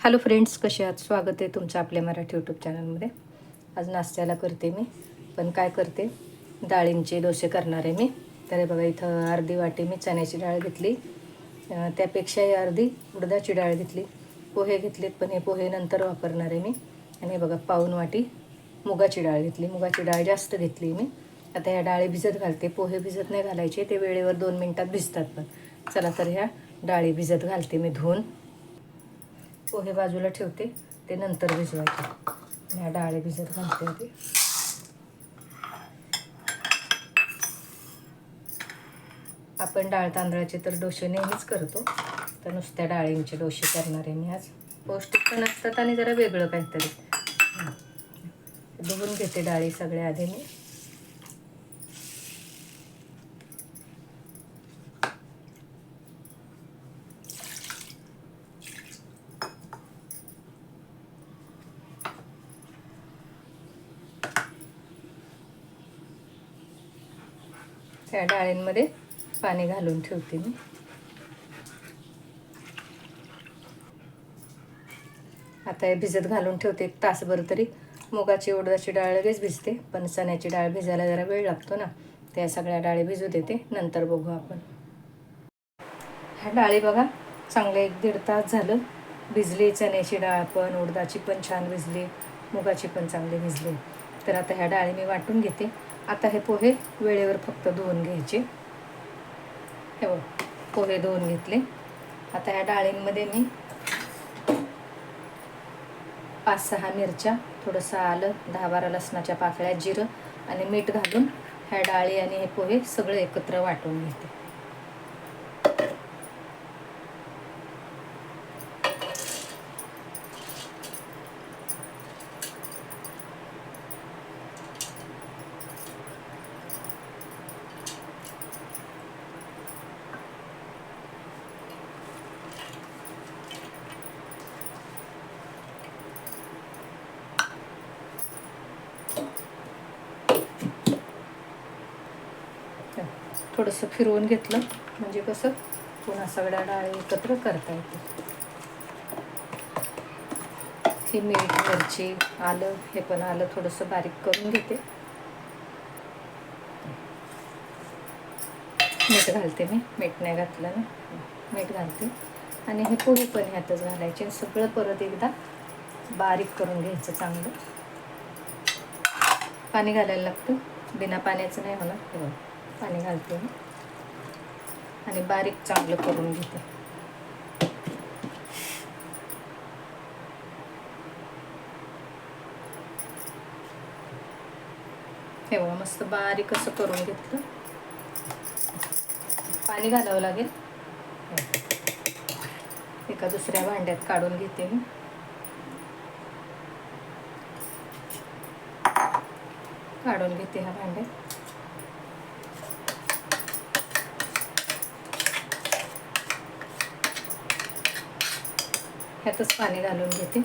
Hello friends, कसे आहात? स्वागत आहे तुमचं आपल्या मराठी यूट्यूब चॅनलमध्ये. आज नाश्त्याला करते मी, पण काय करते, डाळींचे डोसे करणार आहे मी. तर हे बघा, इथं अर्धी वाटी मी चण्याची डाळ घेतली, त्यापेक्षाही अर्धी उडदाची डाळ घेतली. पोहे घेतलेत, पण हे पोहे नंतर वापरणार आहे मी. आणि हे बघा, पाऊण वाटी मुगाची डाळ घेतली. मुगाची डाळ जास्त घेतली मी. आता ह्या डाळी भिजत घालते. पोहे भिजत नाही घालायचे, ते वेळेवर 2 मिनटात भिजतात. पण चला, तर ह्या डाळी भिजत घालते मी धुवून. पोहे बाजूला ठेवते, ते नंतर भिजवायचे. ह्या डाळी भिजत घालते आधी. आपण डाळ तांदळाचे तर डोसे नेहमीच करतो, तर नुसत्या डाळींचे डोसे करणार आहे मी आज. पौष्टिक पण असतात आणि जरा वेगळं काहीतरी. धुवून घेते डाळी सगळ्या आधी मी. त्या डाळींमध्ये पाणी घालून ठेवते मी. आता हे भिजत घालून ठेवते 1 तासभर तरी. मुगाची उडदाची डाळ लगेच भिजते, पण चण्याची डाळ भिजायला जरा वेळ लागतो ना. त्या सगळ्या डाळी भिजू देते, नंतर बघू आपण. ह्या डाळी बघा, चांगले 1-1.5 तास झालं भिजली. चण्याची डाळ पण, उडदाची पण छान भिजली, मुगाची पण चांगली भिजली. तर आता ह्या डाळी मी वाटून घेते. आता हे पोहे वेळेवर फक्त धुवून घ्यायचे. हे बघ, पोहे धुवून घेतले. आता ह्या डाळींमध्ये मी 5-6 मिरच्या, थोडंसं आलं, 10-12 लसणाच्या पाकळ्या, जिरं आणि मीठ घालून ह्या डाळी आणि हे पोहे सगळं एकत्र वाटून घेते. थोडंसं फिरवून घेतलं म्हणजे कसं पुन्हा सगळ्या डाळी एकत्र करता येते. ही मीठ, मिरची, आलं, हे पण आलं थोडंसं बारीक करून घेते. मीठ घालते मी, मीठ नाही घातलं ना, मीठ घालते. आणि हे पोहे पण ह्यातच घालायचे. सगळं परत एकदा बारीक करून घ्यायचं चांगलं. पाणी घालायला लागतं, बिना पाण्याचं नाही होणार. हे पाणी घालते मी आणि बारीक चांगलं करून घेते. हे बघा, मस्त बारीक असं करून घेतलं. पाणी घालावं लागेल. एका दुसऱ्या भांड्यात काढून घेते मी. काढून घेते ह्या भांड्यात. ह्यातच पाणी घालून घेते.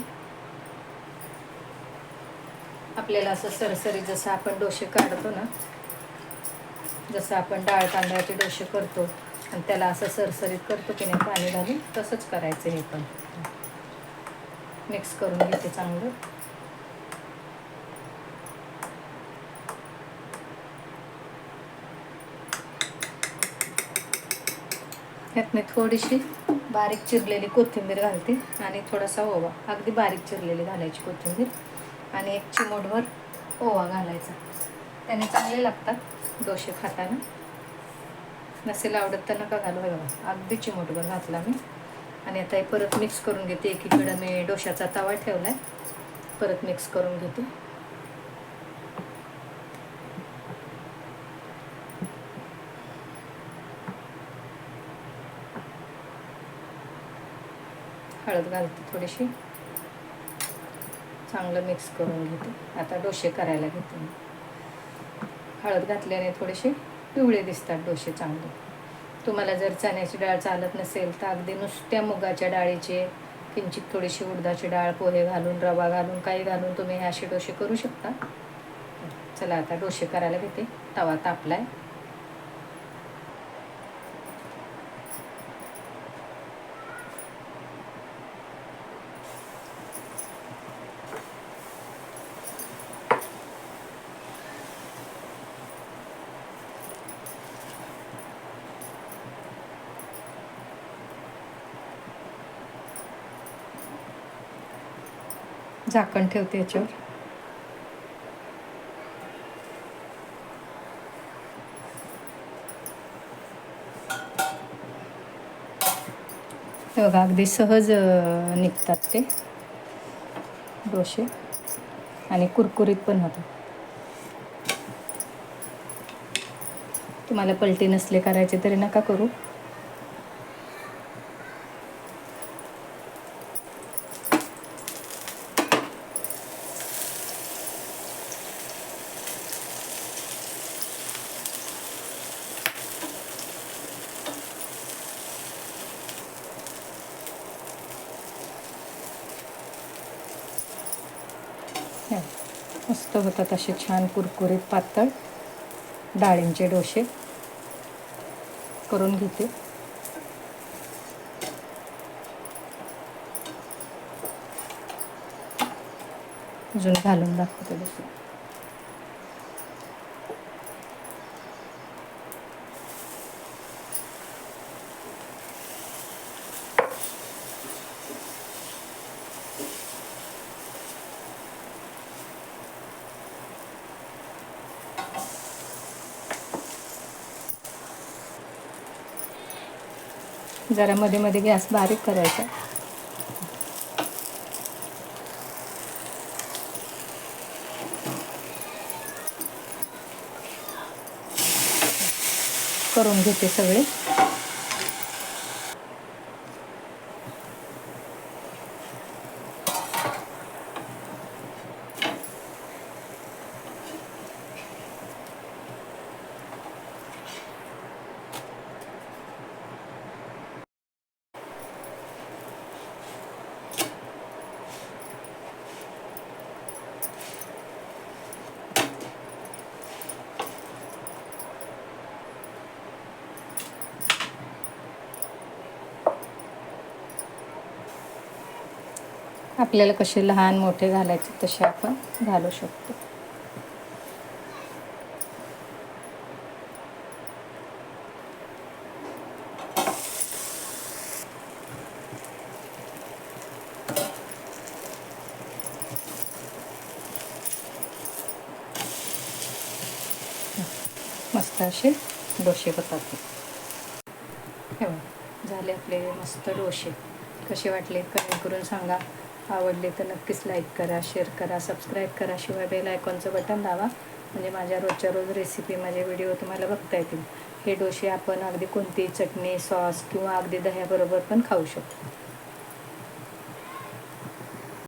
आपल्याला असं सरसरी जसं आपण डोसे काढतो ना, जसं आपण डाळ तांदळाचे डोसे करतो आणि त्याला असं सरसरीत करतो की नाही पाणी घालून, तसंच करायचं. हे पण मिक्स करून घेते चांगलं. ह्यात मी थोडीशी बारीक चिरलेली कोथिंबीर घालते आणि थोडासा ओवा, अगदी बारीक चिरलेली घालायची कोथिंबीर. आणि 1 चिमूटभर ओवा घालायचा. त्याने चांगले लागतात डोसे खाताना. नसेल आवडत तर नका घालू. बघा, अगदी चिमूटभर घातला मी. आणि आता हे परत मिक्स करून घेते. एकीकडं मी डोशाचा तवा ठेवला आहे, परत मिक्स करून घेते. हळद घालते थोडीशी, चांगलं मिक्स करून घेते. आता डोसे करायला घेते मी. हळद घातल्याने थोडेसे पिवळे दिसतात डोसे चांगले. तुम्हाला जर चण्याची डाळ चालत नसेल तर अगदी नुसत्या मुगाच्या डाळीचे, किंचित थोडीशी उडदाची डाळ, पोहे घालून, रवा घालून, काही घालून तुम्ही हे असे डोसे करू शकता. चला, आता डोसे करायला घेते. तवा तापलाय. झाकण ठेवते याच्यावर. हे बघा अगदी सहज निघतात ते डोसे आणि कुरकुरीत पण होतात. तुम्हाला पलटी नसले करायचे तरी नका करू. मस्त होतात असे छान कुरकुरीत पातळ डाळींचे डोसे. करून घेते. अजून घालून दाखवते दुसरं. जरा मध्ये मध्ये गॅस बारीक करायचा. करून घेते सगळे. आपल्याला कसे लहान मोठे घालायचे तसे आपण घालू शकतो. मस्त असे डोसे होतात. हे झाले आपले मस्त डोसे. कसे वाटले कमेंट करून सांगा. आवडले तर नक्कीच लाईक करा, शेअर करा, सबस्क्राईब करा. शिवाय बेल आयकॉनचं बटन दाबा म्हणजे माझ्या रोजच्या रोज रेसिपी, माझे व्हिडिओ तुम्हाला बघता येतील. हे डोसे आपण अगदी कोणतीही चटणी, सॉस किंवा अगदी दह्याबरोबर पण खाऊ शकतो.